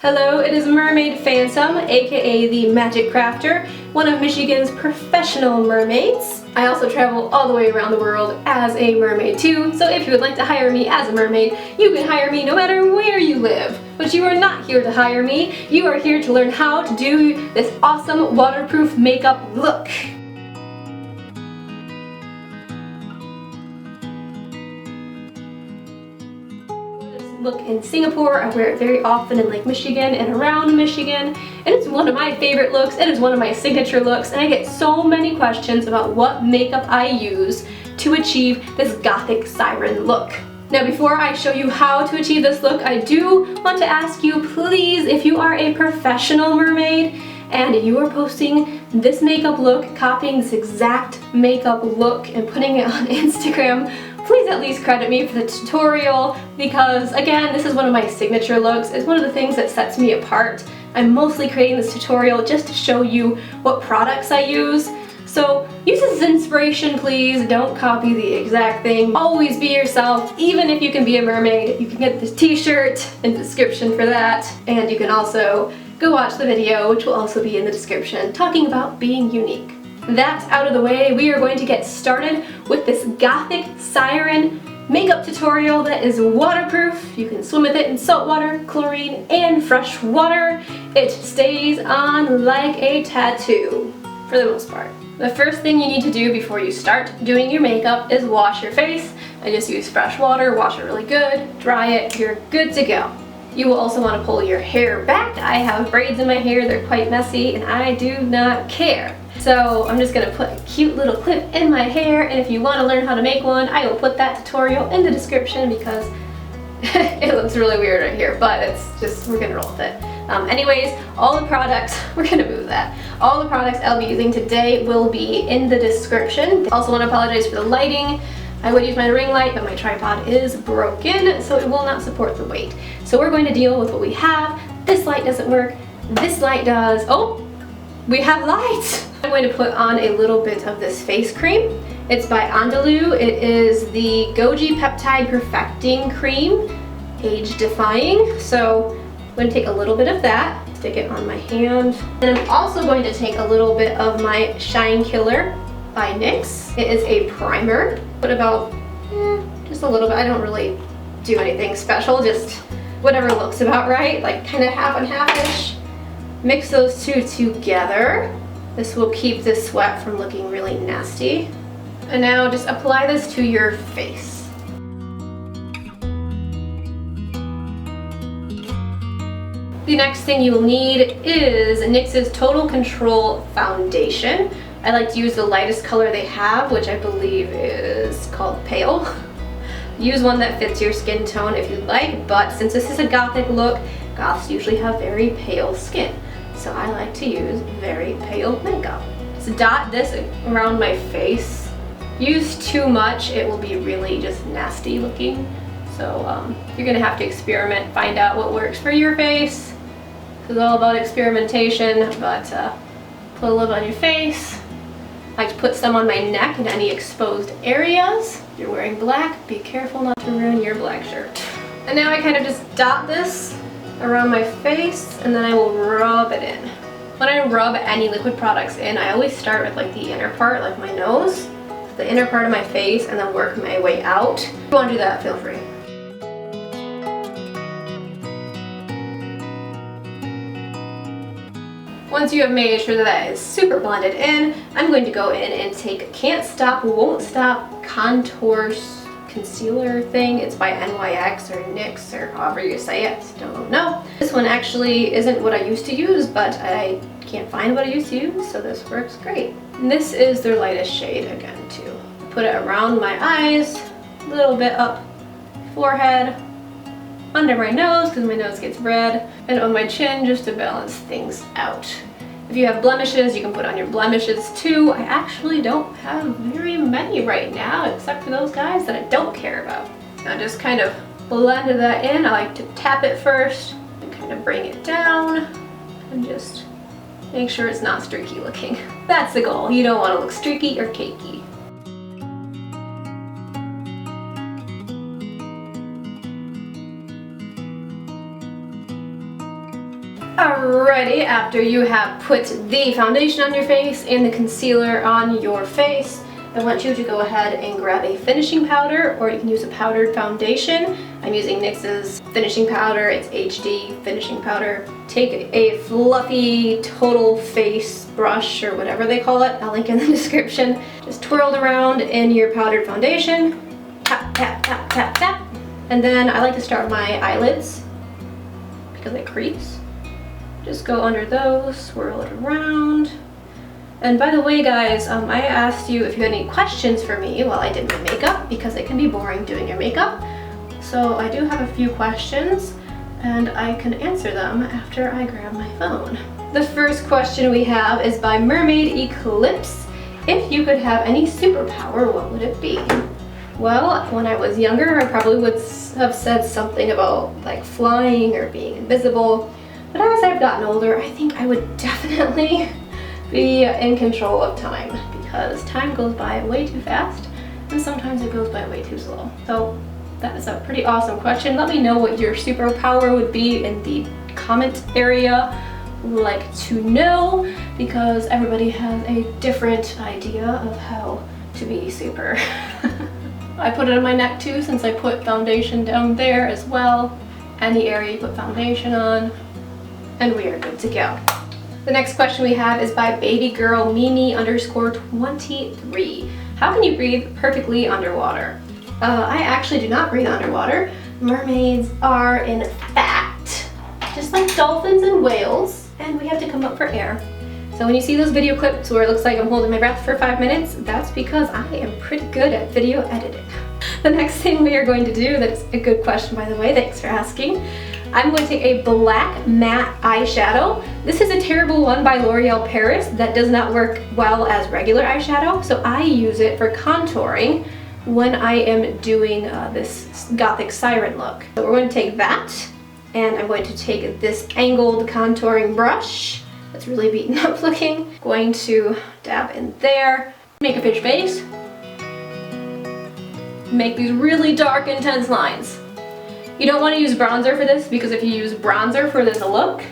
Hello, it is Mermaid Phantom, aka the Magic Crafter, one of Michigan's professional mermaids. I also travel all the way around the world as a mermaid too, so if you would like to hire me as a mermaid, you can hire me no matter where you live. But you are not here to hire me, you are here to learn how to do this awesome waterproof makeup look. Look in Singapore. I wear it very often in Lake Michigan and around Michigan, and it's one of my favorite looks. It is one of my signature looks, and I get so many questions about what makeup I use to achieve this Gothic Siren look. Now before I show you how to achieve this look, I do want to ask you, please, if you are a professional mermaid and you are posting this makeup look, copying this exact makeup look and putting it on Instagram, please at least credit me for the tutorial, because again, this is one of my signature looks. It's one of the things that sets me apart. I'm mostly creating this tutorial just to show you what products I use. So use this as inspiration, please. Don't copy the exact thing. Always be yourself, even if you can be a mermaid. You can get this t-shirt in the description for that. And you can also go watch the video, which will also be in the description, talking about being unique. That's out of the way, we are going to get started with this Gothic Siren makeup tutorial that is waterproof. You can swim with it in salt water, chlorine, and fresh water. It stays on like a tattoo, for the most part. The first thing you need to do before you start doing your makeup is wash your face. I just use fresh water, wash it really good, dry it, you're good to go. You will also want to pull your hair back. I have braids in my hair, they're quite messy, and I do not care. So I'm just going to put a cute little clip in my hair, and if you want to learn how to make one, I will put that tutorial in the description because it looks really weird right here, but it's just, we're going to roll with it. Anyways, all the products, we're going to move that. All the products I'll be using today will be in the description. Also want to apologize for the lighting. I would use my ring light, but my tripod is broken, so it will not support the weight. So we're going to deal with what we have. This light doesn't work. This light does. Oh, we have light! I'm going to put on a little bit of this face cream. It's by Andalou. It is the Goji Peptide Perfecting Cream, age defying. So I'm going to take a little bit of that, stick it on my hand. And I'm also going to take a little bit of my Shine Killer by NYX. It is a primer. Put about, just a little bit. I don't really do anything special, just whatever looks about right, like kind of half and half-ish. Mix those two together. This will keep the sweat from looking really nasty. And now just apply this to your face. The next thing you'll need is NYX's Total Control Foundation. I like to use the lightest color they have, which I believe is called Pale. Use one that fits your skin tone if you'd like, but since this is a Gothic look, Goths usually have very pale skin. So I like to use very pale makeup. So dot this around my face. Use too much, it will be really just nasty looking. So you're gonna have to experiment, find out what works for your face. It's all about experimentation, but put a little on your face. I like to put some on my neck and any exposed areas. If you're wearing black, be careful not to ruin your black shirt. And now I kind of just dot this around my face, and then I will rub it in. When I rub any liquid products in, I always start with like the inner part, like my nose, the inner part of my face, and then work my way out. If you want to do that, feel free. Once you have made sure that that is super blended in, I'm going to go in and take Can't Stop, Won't Stop Contour Concealer thing. It's by NYX or NYX or however you say it, don't know. This one actually isn't what I used to use, but I can't find what I used to use, so this works great. And this is their lightest shade again too. Put it around my eyes, a little bit up forehead, under my nose because my nose gets red, and on my chin just to balance things out. If you have blemishes, you can put on your blemishes too. I actually don't have very many right now, except for those guys that I don't care about. Now just kind of blend that in. I like to tap it first and kind of bring it down and just make sure it's not streaky looking. That's the goal. You don't want to look streaky or cakey. Alrighty, after you have put the foundation on your face and the concealer on your face, I want you to go ahead and grab a finishing powder, or you can use a powdered foundation. I'm using NYX's finishing powder. It's HD finishing powder. Take a fluffy total face brush or whatever they call it. I'll link in the description. Just twirl it around in your powdered foundation. Tap, tap, tap, tap, tap. And then I like to start with my eyelids because they crease. Just go under those, swirl it around. And by the way, guys, I asked you if you had any questions for me while I did my makeup, because it can be boring doing your makeup. So I do have a few questions, and I can answer them after I grab my phone. The first question we have is by Mermaid Eclipse. If you could have any superpower, what would it be? Well, when I was younger, I probably would have said something about like flying or being invisible. But as I've gotten older, I think I would definitely be in control of time, because time goes by way too fast and sometimes it goes by way too slow. So that is a pretty awesome question. Let me know what your superpower would be in the comment area. Like to know, because everybody has a different idea of how to be super. I put it on my neck too, since I put foundation down there as well. Any area you put foundation on, and we are good to go. The next question we have is by babygirl_Mimi_23. How can you breathe perfectly underwater? I actually do not breathe underwater. Mermaids are, in fact, just like dolphins and whales, and we have to come up for air. So when you see those video clips where it looks like I'm holding my breath for 5 minutes, that's because I am pretty good at video editing. The next thing we are going to do, that's a good question by the way, thanks for asking. I'm going to take a black matte eyeshadow. This is a terrible one by L'Oreal Paris that does not work well as regular eyeshadow, so I use it for contouring when I am doing this Gothic Siren look. So we're going to take that, and I'm going to take this angled contouring brush that's really beaten up looking. Going to dab in there, make a fish face, make these really dark, intense lines. You don't want to use bronzer for this, because if you use bronzer for this look,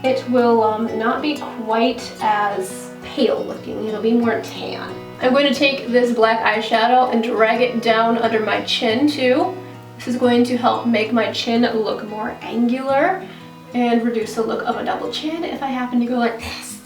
it will not be quite as pale looking. It'll be more tan. I'm going to take this black eyeshadow and drag it down under my chin too. This is going to help make my chin look more angular and reduce the look of a double chin if I happen to go like this.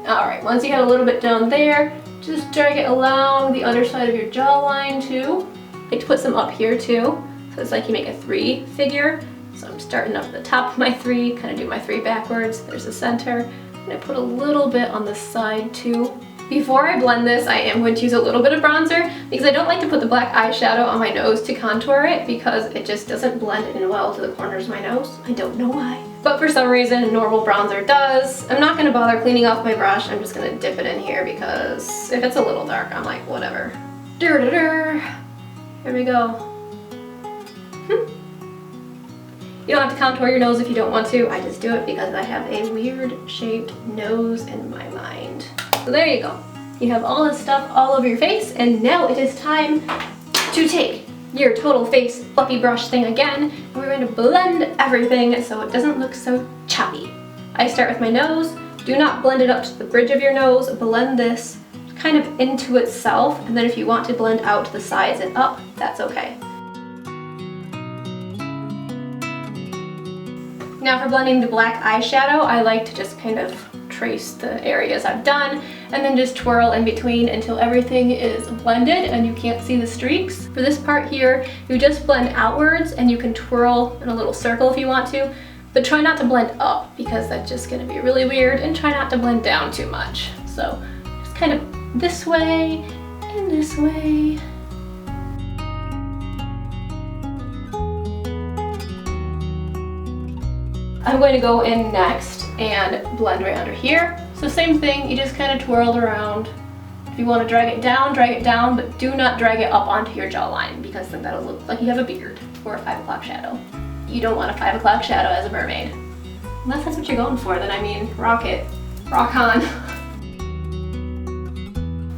Alright, once you have a little bit down there, just drag it along the underside of your jawline too. I like to put some up here too. So it's like you make a 3 figure. So I'm starting up at the top of my 3, kind of do my 3 backwards. There's the center. And I put a little bit on the side too. Before I blend this, I am going to use a little bit of bronzer, because I don't like to put the black eyeshadow on my nose to contour it, because it just doesn't blend in well to the corners of my nose. I don't know why. But for some reason, normal bronzer does. I'm not going to bother cleaning off my brush. I'm just going to dip it in here, because if it's a little dark, I'm like, whatever. Here we go. You don't have to contour your nose if you don't want to. I just do it because I have a weird shaped nose in my mind. So there you go. You have all this stuff all over your face, and now it is time to take your total face fluffy brush thing again, and we're going to blend everything so it doesn't look so choppy. I start with my nose. Do not blend it up to the bridge of your nose. Blend this kind of into itself, and then if you want to blend out to the sides and up, that's okay. Now for blending the black eyeshadow, I like to just kind of trace the areas I've done and then just twirl in between until everything is blended and you can't see the streaks. For this part here, you just blend outwards, and you can twirl in a little circle if you want to, but try not to blend up, because that's just going to be really weird, and try not to blend down too much. So just kind of this way and this way. I'm going to go in next and blend right under here. So same thing, you just kind of twirl it around. If you want to drag it down, but do not drag it up onto your jawline, because then that'll look like you have a beard or a 5 o'clock shadow. You don't want a 5 o'clock shadow as a mermaid. Unless that's what you're going for, then I mean, rock it. Rock on.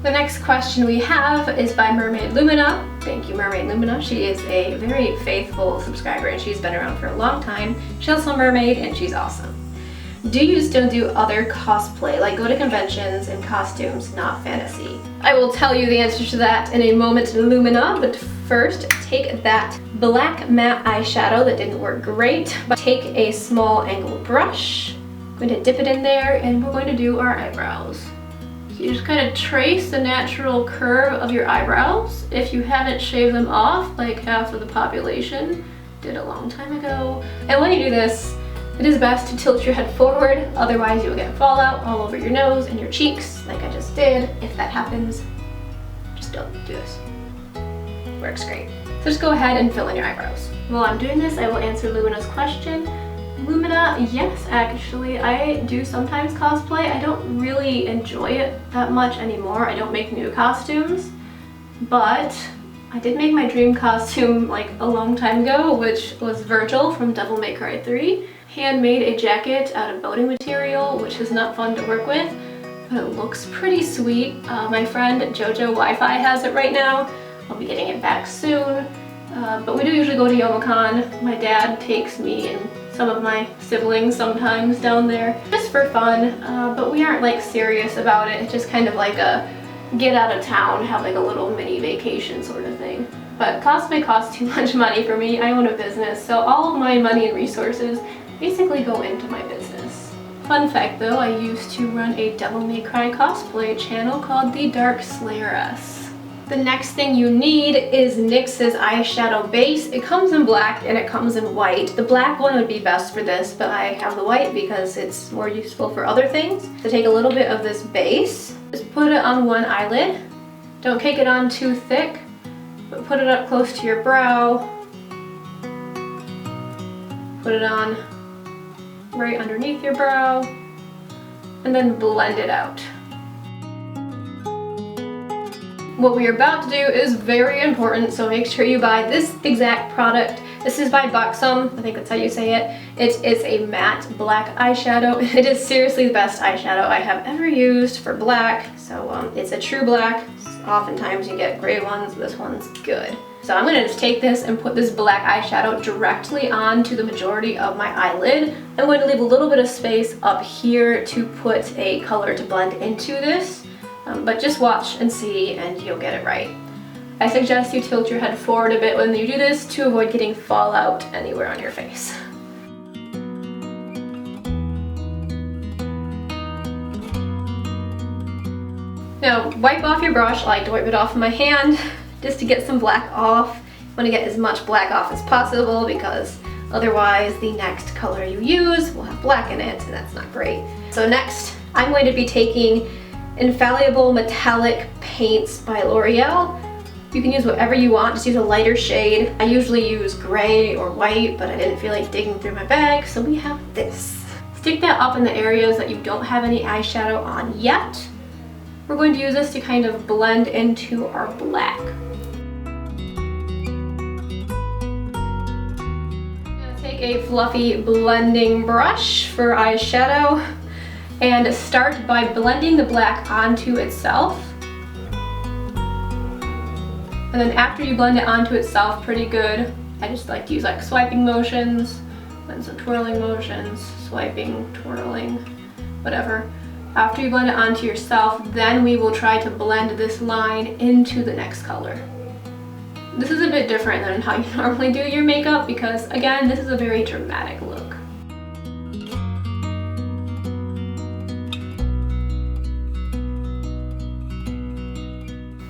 The next question we have is by Mermaid Lumina. Thank you, Mermaid Lumina. She is a very faithful subscriber, and she's been around for a long time. She's also a mermaid, and she's awesome. Do you still do other cosplay, like go to conventions and costumes, not fantasy? I will tell you the answer to that in a moment, Lumina, but first take that black matte eyeshadow that didn't work great, but take a small angled brush. I'm going to dip it in there and we're going to do our eyebrows. So you just kind of trace the natural curve of your eyebrows. If you haven't shaved them off, like half of the population did a long time ago. And when you do this, it is best to tilt your head forward, otherwise you'll get fallout all over your nose and your cheeks, like I just did. If that happens, just don't do this. Works great. So just go ahead and fill in your eyebrows. While I'm doing this, I will answer Lumina's question. Lumina, yes, actually, I do sometimes cosplay. I don't really enjoy it that much anymore. I don't make new costumes, but I did make my dream costume like a long time ago, which was Virgil from Devil May Cry 3. Handmade a jacket out of boating material, which is not fun to work with, but it looks pretty sweet. My friend Jojo Wi-Fi has it right now. I'll be getting it back soon. But we do usually go to Youmacon. My dad takes me and some of my siblings sometimes down there just for fun, but we aren't like serious about it. It's just kind of like a get out of town, have like a little mini vacation sort of thing. But cosplay costs too much money for me. I own a business, so all of my money and resources basically go into my business. Fun fact though, I used to run a Devil May Cry cosplay channel called the Dark Slayeress. The next thing you need is NYX's eyeshadow base. It comes in black and it comes in white. The black one would be best for this, but I have the white because it's more useful for other things. So take a little bit of this base, just put it on one eyelid. Don't cake it on too thick, but put it up close to your brow. Put it on right underneath your brow, and then blend it out. What we are about to do is very important, so make sure you buy this exact product. This is by Buxom, I think that's how you say it. It is a matte black eyeshadow. It is seriously the best eyeshadow I have ever used for black, so it's a true black. Oftentimes you get gray ones, this one's good. So I'm gonna just take this and put this black eyeshadow directly onto the majority of my eyelid. I'm going to leave a little bit of space up here to put a color to blend into this, but just watch and see and you'll get it right. I suggest you tilt your head forward a bit when you do this to avoid getting fallout anywhere on your face. Now wipe off your brush. I like to wipe it off with my hand just to get some black off. You want to get as much black off as possible because otherwise the next color you use will have black in it and that's not great. So next I'm going to be taking Infallible Metallic Paints by L'Oreal. You can use whatever you want, just use a lighter shade. I usually use gray or white, but I didn't feel like digging through my bag, so we have this. Stick that up in the areas that you don't have any eyeshadow on yet. We're going to use this to kind of blend into our black. Take a fluffy blending brush for eyeshadow and start by blending the black onto itself. And then after you blend it onto itself pretty good, I just like to use like swiping motions, then some twirling motions, swiping, twirling, whatever. After you blend it onto yourself, then we will try to blend this line into the next color. This is a bit different than how you normally do your makeup because, again, this is a very dramatic look.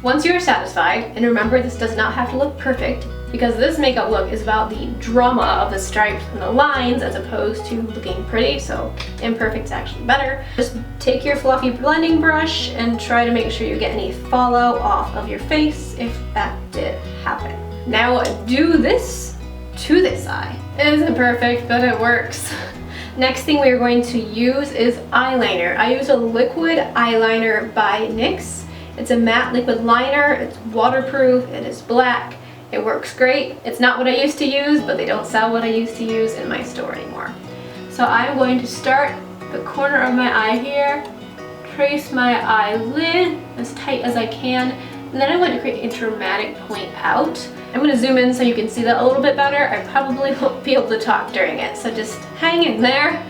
Once you're satisfied, and remember this does not have to look perfect because this makeup look is about the drama of the stripes and the lines as opposed to looking pretty, so imperfect is actually better. Just take your fluffy blending brush and try to make sure you get any fallout off of your face if that did happen. Now do this to this eye. It isn't perfect, but it works. Next thing we are going to use is eyeliner. I use a liquid eyeliner by NYX. It's a matte liquid liner, it's waterproof, it is black, it works great. It's not what I used to use, but they don't sell what I used to use in my store anymore. So I'm going to start the corner of my eye here, trace my eyelid as tight as I can, and then I'm going to create a dramatic point out. I'm going to zoom in so you can see that a little bit better. I probably won't be able to talk during it, so just hang in there.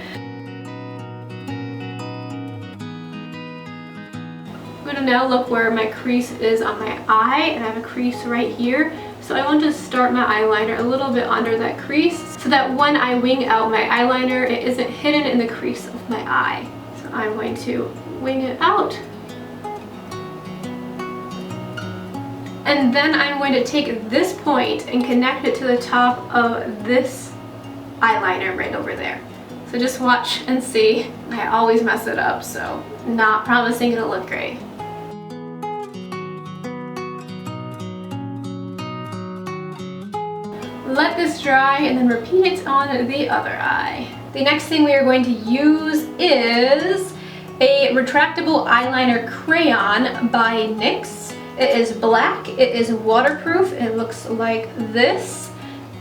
gonna now look where my crease is on my eye, and I have a crease right here. So I want to start my eyeliner a little bit under that crease so that when I wing out my eyeliner, it isn't hidden in the crease of my eye. So I'm going to wing it out. And then I'm going to take this point and connect it to the top of this eyeliner right over there. So just watch and see. I always mess it up, so not promising it'll look great. Let this dry and then repeat it on the other eye. The next thing we are going to use is a retractable eyeliner crayon by NYX. It is black, it is waterproof, it looks like this.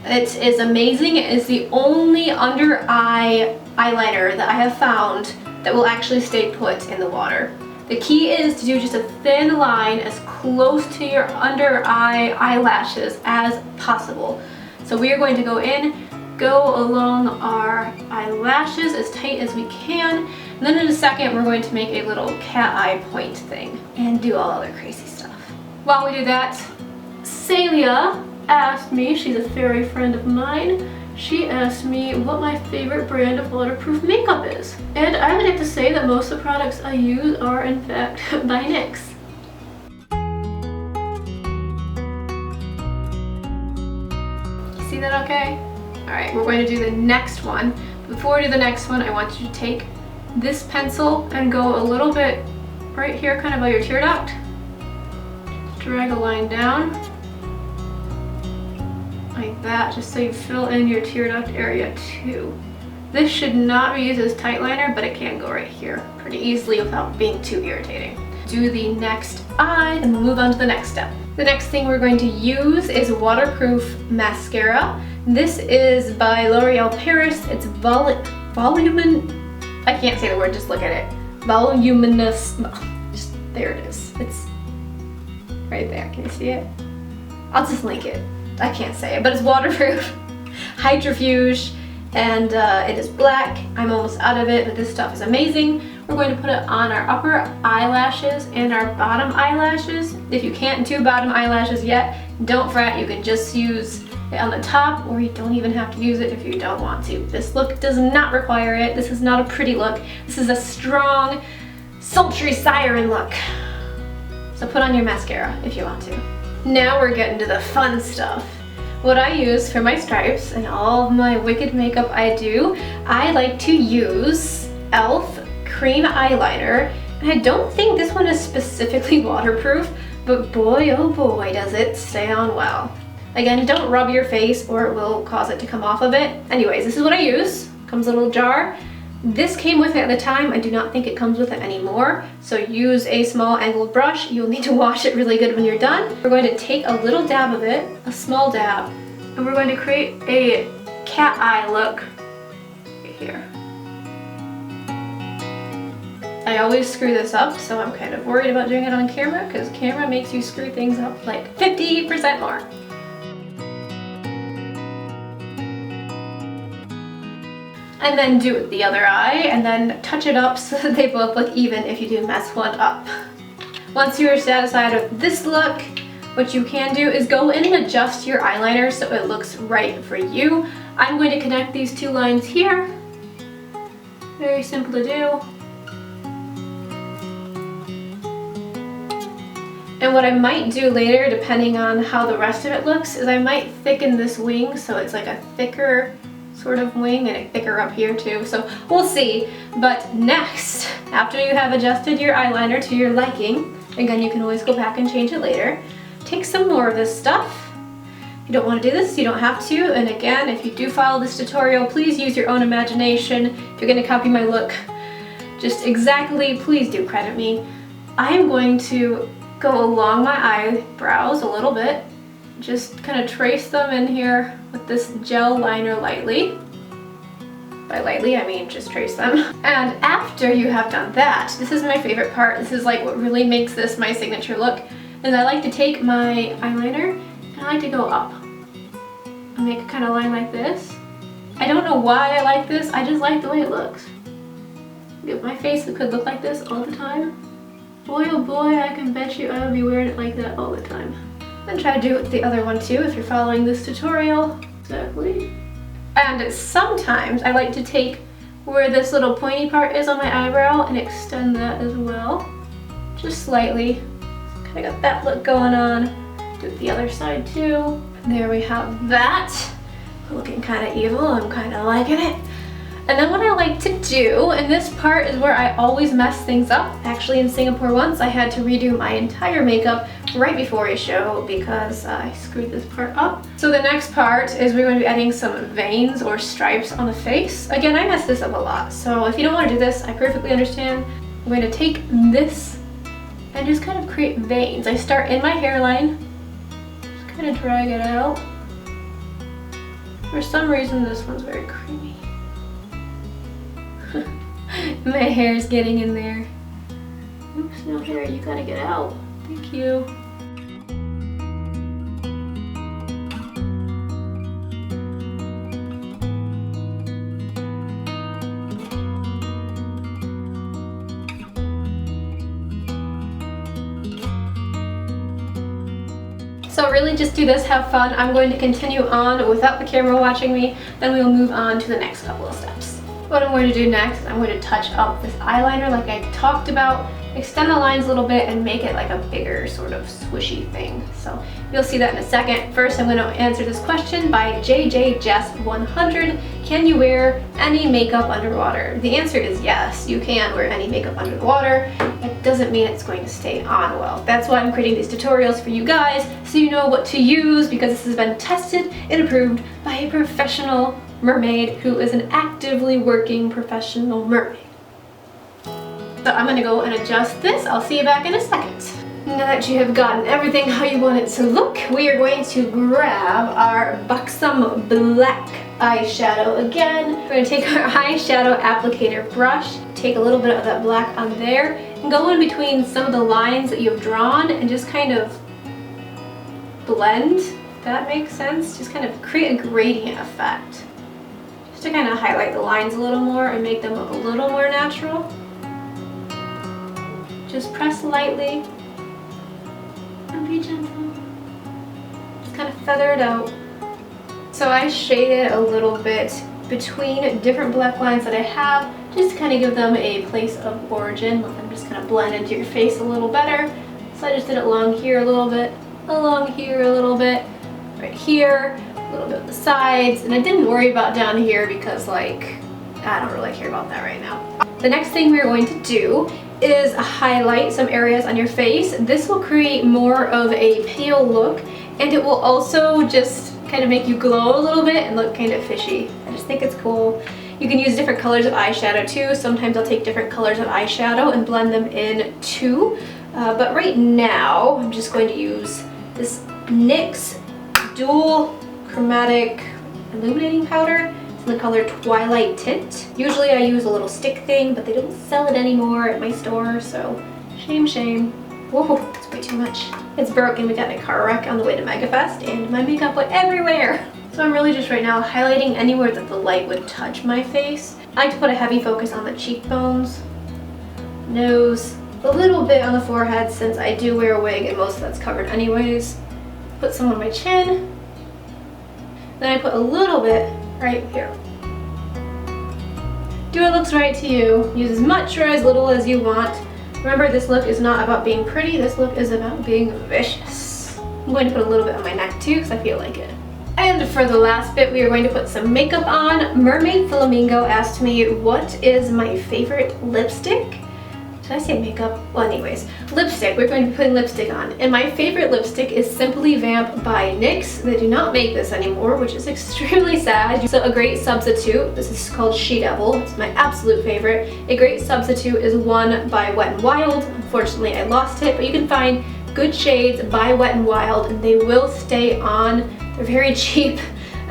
It is amazing. It is the only under eye eyeliner that I have found that will actually stay put in the water. The key is to do just a thin line as close to your under eye eyelashes as possible. So we are going to go in, go along our eyelashes as tight as we can, and then in a second we're going to make a little cat eye point thing and do all other crazy stuff. While we do that, Celia asked me, she's a fairy friend of mine, she asked me what my favorite brand of waterproof makeup is. And I would have to say that most of the products I use are in fact by NYX. See that okay? Alright, we're going to do the next one. Before we do the next one, I want you to take this pencil and go a little bit right here, kind of by your tear duct. Drag a line down. Like that, just so you fill in your tear duct area too. This should not be used as tight liner, but it can go right here pretty easily without being too irritating. Do the next eye, and we'll move on to the next step. The next thing we're going to use is waterproof mascara. This is by L'Oreal Paris. It's I can't say the word, just look at it. Voluminous, just there it is. It's right there, can you see it? I'll just link it. I can't say it, but it's waterproof, hydrofuge, and it is black. I'm almost out of it, but this stuff is amazing. We're going to put it on our upper eyelashes and our bottom eyelashes. If you can't do bottom eyelashes yet, don't fret. You can just use it on the top, or you don't even have to use it if you don't want to. This look does not require it. This is not a pretty look. This is a strong, sultry siren look. So put on your mascara if you want to. Now we're getting to the fun stuff. What I use for my stripes and all of my wicked makeup I do, I like to use e.l.f. cream eyeliner. And I don't think this one is specifically waterproof, but boy oh boy does it stay on well. Again, don't rub your face or it will cause it to come off of it. Anyways, this is what I use. Comes in a little jar. This came with it at the time. I do not think it comes with it anymore. So use a small angled brush. You'll need to wash it really good when you're done. We're going to take a little dab of it, a small dab, and we're going to create a cat eye look right here. I always screw this up, so I'm kind of worried about doing it on camera because camera makes you screw things up like 50% more. And then do the other eye and then touch it up so that they both look even if you do mess one up. Once you are satisfied with this look, what you can do is go in and adjust your eyeliner so it looks right for you. I'm going to connect these two lines here. Very simple to do. And what I might do later, depending on how the rest of it looks, is I might thicken this wing so it's like a thicker sort of wing and a thicker up here too. So we'll see. But next, after you have adjusted your eyeliner to your liking, again, you can always go back and change it later, take some more of this stuff. If you don't want to do this, you don't have to. And again, if you do follow this tutorial, please use your own imagination. If you're going to copy my look just exactly, please do credit me. I am going to go along my eyebrows a little bit, just kind of trace them in here with this gel liner lightly. By lightly, I mean just trace them. And after you have done that, this is my favorite part. This is like what really makes this my signature look, is I like to take my eyeliner and I like to go up and make a kind of line like this. I don't know why I like this, I just like the way it looks. If my face could look like this all the time, Boy oh boy, I can bet you I'll be wearing it like that all the time. And try to do it with the other one too if you're following this tutorial. Exactly. And sometimes I like to take where this little pointy part is on my eyebrow and extend that as well. Just slightly. Kind of got that look going on. Do it the other side too. There we have that. Looking kind of evil, I'm kind of liking it. And then what I like to do, and this part is where I always mess things up. Actually in Singapore once I had to redo my entire makeup right before a show because I screwed this part up. So the next part is we're going to be adding some veins or stripes on the face. Again, I mess this up a lot, so if you don't want to do this, I perfectly understand. I'm going to take this and just kind of create veins. I start in my hairline, just kind of drag it out. For some reason this one's very creamy. My hair is getting in there. Oops, no hair, you gotta get out. Thank you. So really just do this, have fun. I'm going to continue on without the camera watching me, then we will move on to the next couple of steps. What I'm going to do next, I'm going to touch up this eyeliner like I talked about, extend the lines a little bit and make it like a bigger sort of swishy thing. So you'll see that in a second. First I'm going to answer this question by JJJess100. Can you wear any makeup underwater? The answer is yes, you can wear any makeup under the water. It doesn't mean it's going to stay on well. That's why I'm creating these tutorials for you guys, so you know what to use, because this has been tested and approved by a professional mermaid who is an actively working professional mermaid. So I'm gonna go and adjust this. I'll see you back in a second. Now that you have gotten everything how you want it to look, we are going to grab our buxom black eyeshadow again. We're going to take our eyeshadow applicator brush, take a little bit of that black on there, and go in between some of the lines that you've drawn and just kind of blend, if that makes sense. Just kind of create a gradient effect. Just to kind of highlight the lines a little more and make them look a little more natural. Just press lightly and be gentle. Just kind of feather it out. So I shaded a little bit between different black lines that I have, just to kind of give them a place of origin, let them just kind of blend into your face a little better. So I just did it along here a little bit, along here a little bit, right here, a little bit of the sides, and I didn't worry about down here because like, I don't really care about that right now. The next thing we're going to do is highlight some areas on your face. This will create more of a pale look, and it will also just kind of make you glow a little bit and look kind of fishy. I just think it's cool. You can use different colors of eyeshadow too. Sometimes I'll take different colors of eyeshadow and blend them in too. But right now, I'm just going to use this NYX Dual Chromatic Illuminating Powder. It's in the color Twilight Tint. Usually I use a little stick thing, but they don't sell it anymore at my store, so shame, shame. Whoa, that's way too much. It's broken. We got in a car wreck on the way to MegaFest, and my makeup went everywhere. So I'm really just right now highlighting anywhere that the light would touch my face. I like to put a heavy focus on the cheekbones, nose, a little bit on the forehead since I do wear a wig and most of that's covered anyways. Put some on my chin. Then I put a little bit right here. Do what looks right to you. Use as much or as little as you want. Remember, this look is not about being pretty, this look is about being vicious. I'm going to put a little bit on my neck too because I feel like it. And for the last bit, we are going to put some makeup on. Mermaid Flamingo asked me, what is my favorite lipstick? Did I say makeup? Well, anyways, lipstick. We're going to be putting lipstick on. And my favorite lipstick is Simply Vamp by NYX. They do not make this anymore, which is extremely sad. So a great substitute, this is called She Devil. It's my absolute favorite. A great substitute is one by Wet n Wild. Unfortunately, I lost it, but you can find good shades by Wet n Wild and they will stay on. They're very cheap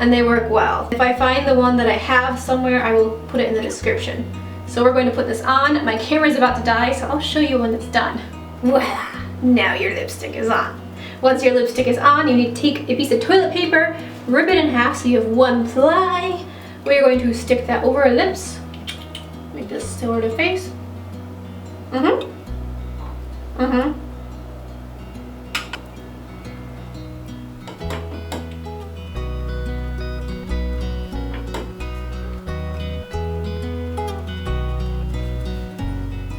and they work well. If I find the one that I have somewhere, I will put it in the description. So we're going to put this on. My camera's about to die, so I'll show you when it's done. Voila! Now your lipstick is on. Once your lipstick is on, you need to take a piece of toilet paper, rip it in half so you have one ply. We're going to stick that over our lips. Make this sort of face.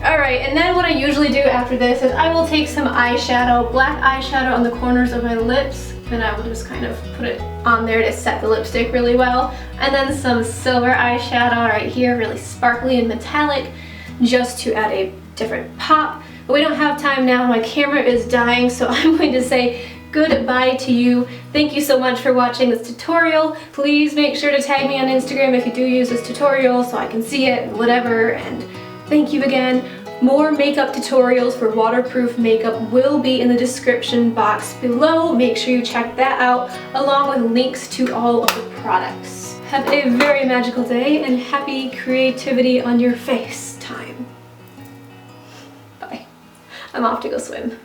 Alright, and then what I usually do after this is I will take some eyeshadow, black eyeshadow on the corners of my lips, and I will just kind of put it on there to set the lipstick really well. And then some silver eyeshadow right here, really sparkly and metallic, just to add a different pop. But we don't have time now, my camera is dying, so I'm going to say goodbye to you. Thank you so much for watching this tutorial. Please make sure to tag me on Instagram if you do use this tutorial so I can see it and whatever, and thank you again. More makeup tutorials for waterproof makeup will be in the description box below. Make sure you check that out, along with links to all of the products. Have a very magical day and happy creativity on your face time. Bye. I'm off to go swim.